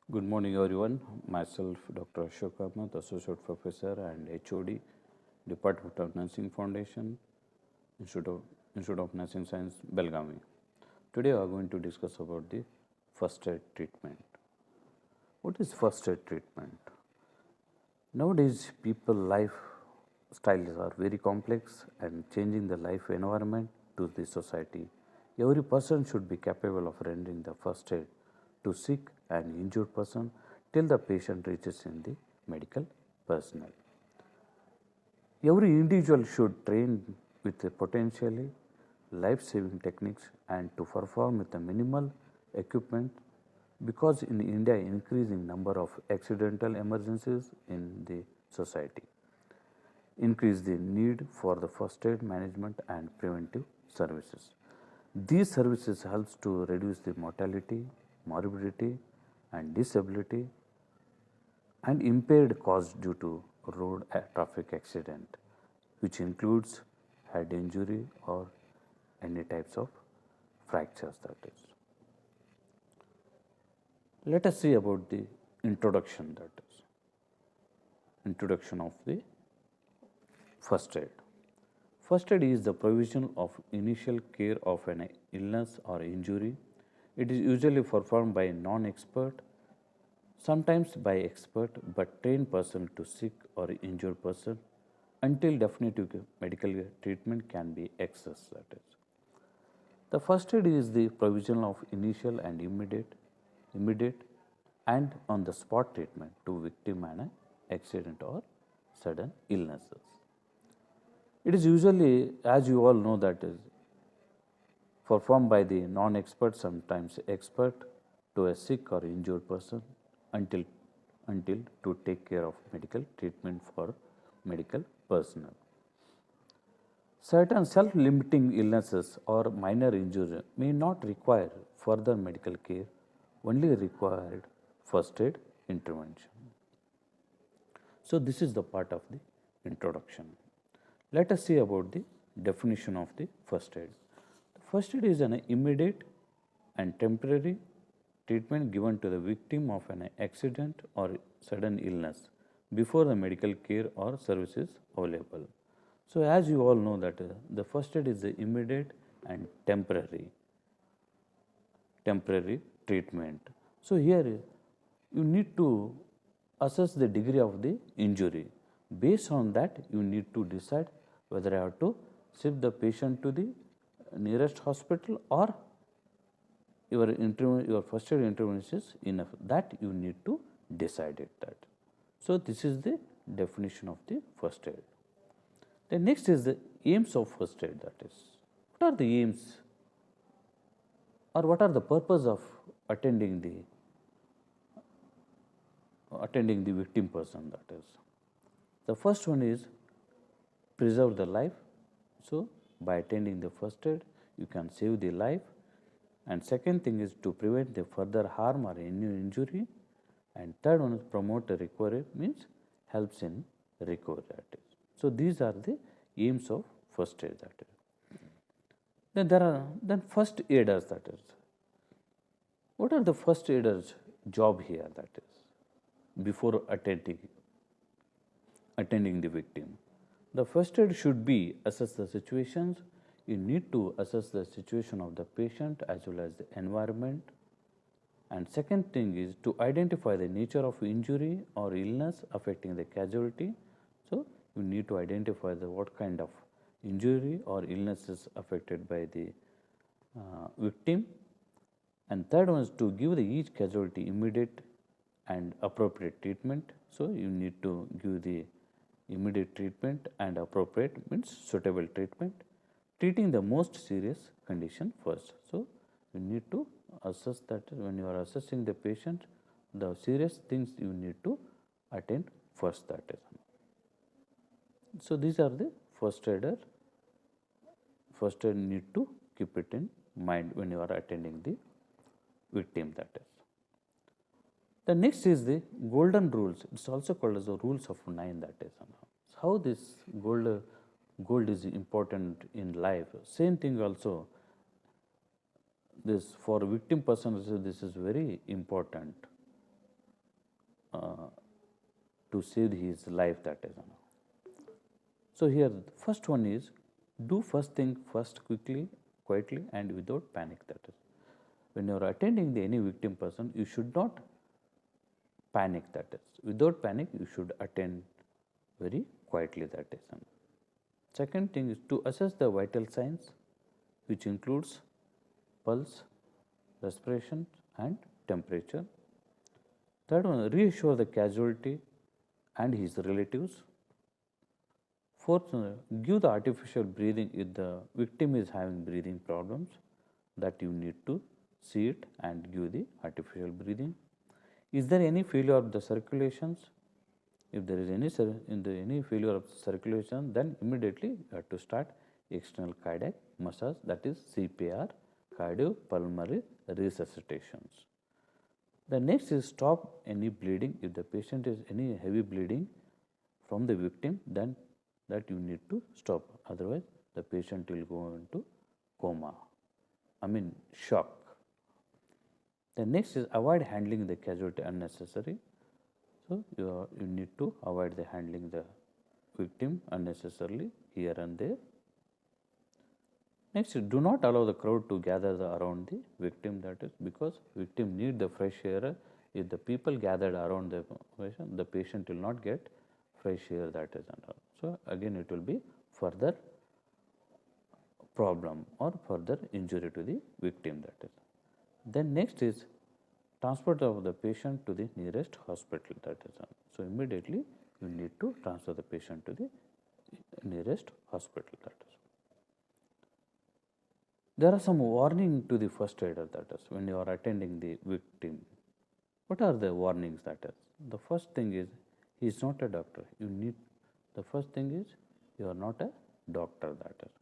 Good morning, everyone. Myself, Dr. Ashok, Kamat, Associate Professor and HOD, Department of Nursing Foundation, Institute of Nursing Science, Belgaum. Today, we are going to discuss about the first aid treatment. What is first aid treatment? Nowadays, people lifestyles are very complex and changing the life environment to the society. Every person should be capable of rendering the first aid to sick and injured person till the patient reaches in the medical personnel. Every individual should train with a potentially life-saving techniques and to perform with a minimal equipment because in India increasing number of accidental emergencies in the society increase the need for the first aid management and preventive services. These services helps to reduce the mortality, morbidity and disability and impaired caused due to road traffic accident, which includes head injury or any types of fractures that is. Let us see about the introduction that is. Introduction of the first aid. First aid is the provision of initial care of an illness or injury. It is usually performed by a non-expert, sometimes by expert but trained person to sick or injured person until definitive medical treatment can be accessed. That is. The first aid is the provision of initial and immediate and on the spot treatment to victim an accident or sudden illnesses. It is usually, as you all know, that is performed by the non-expert, sometimes expert, to a sick or injured person until to take care of medical treatment for medical personnel. Certain self-limiting illnesses or minor injury may not require further medical care, only required first aid intervention. So this is the part of the introduction. Let us see about the definition of the first aid. The first aid is an immediate and temporary treatment given to the victim of an accident or sudden illness before the medical care or service is available. So as you all know that the first aid is the immediate and temporary treatment. So here you need to assess the degree of the injury. Based on that, you need to decide whether I have to shift the patient to the nearest hospital or your first aid intervention is enough. That you need to decide it that. So this is the definition of the first aid. The next is the aims of first aid, that is. What are the aims or what are the purpose of attending the victim person, that is. The first one is preserve the life. So by attending the first aid, you can save the life. And second thing is to prevent the further harm or any injury. And third one is promote the recovery, means helps in recovery. That is. So these are the aims of first aid. That is. Then there are first aiders. That is. What are the first aiders' job here? That is before attending the victim. The first aid should be assess the situations. You need to assess the situation of the patient as well as the environment. And second thing is to identify the nature of injury or illness affecting the casualty. So you need to identify what kind of injury or illness is affected by the victim. And third one is to give each casualty immediate and appropriate treatment. So you need to give the immediate treatment and appropriate means suitable treatment, treating the most serious condition first. So you need to assess that when you are assessing the patient, the serious things you need to attend first, that is. So these are the first aider. First aid need to keep it in mind when you are attending the victim, that is. The next is the golden rules. It's also called as the rules of 9, that is. How this gold is important in life. Same thing also, this for victim person, this is very important. to save his life, that is. So here first one is do first thing first, quickly, quietly and without panic, that is. When you are attending any victim person, you should not panic, that is. Without panic, you should attend very quietly, that is. Second thing is to assess the vital signs, which includes pulse, respiration and temperature. Third one, reassure the casualty and his relatives. Fourth, give the artificial breathing if the victim is having breathing problems, that you need to see it and give the artificial breathing. Is there any failure of the circulations? If there is any failure of circulation, then immediately you have to start external cardiac massage, that is CPR, cardiopulmonary resuscitations. The next is stop any bleeding. If the patient is any heavy bleeding from the victim, then that you need to stop. Otherwise, the patient will go into coma, shock. The next is avoid handling the casualty unnecessary. So, you need to avoid the handling the victim unnecessarily here and there. Next, do not allow the crowd to gather around the victim, that is because victim need the fresh air. If the people gathered around the patient will not get fresh air, that is. So, again it will be further problem or further injury to the victim, that is. Then next is transport of the patient to the nearest hospital, that is. So, immediately you need to transfer the patient to the nearest hospital, that is. There are some warning to the first aider, that is when you are attending the victim. What are the warnings, that is? The first thing is he is not a doctor. The first thing is you are not a doctor, that is.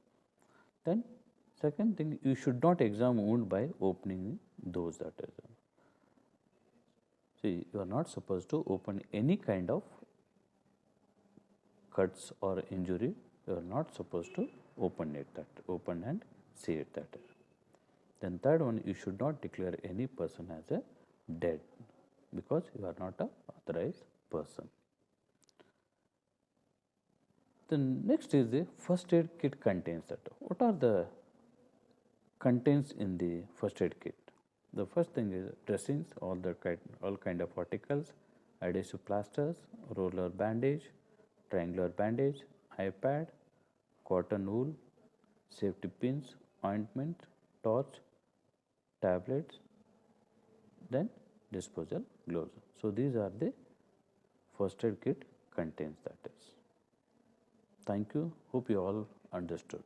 Then second thing, you should not examine wound by opening those, that is. See, you are not supposed to open any kind of cuts or injury. You are not supposed to open and see it, that is. Then third one, you should not declare any person as a dead because you are not a authorized person. The next is the first aid kit contains that. What are the contents in the first aid kit? The first thing is dressings, all kind of articles, adhesive plasters, roller bandage, triangular bandage, iPad, cotton wool, safety pins, ointment, torch, tablets, then disposal gloves. So, these are the first aid kit contains, that is. Thank you. Hope you all understood.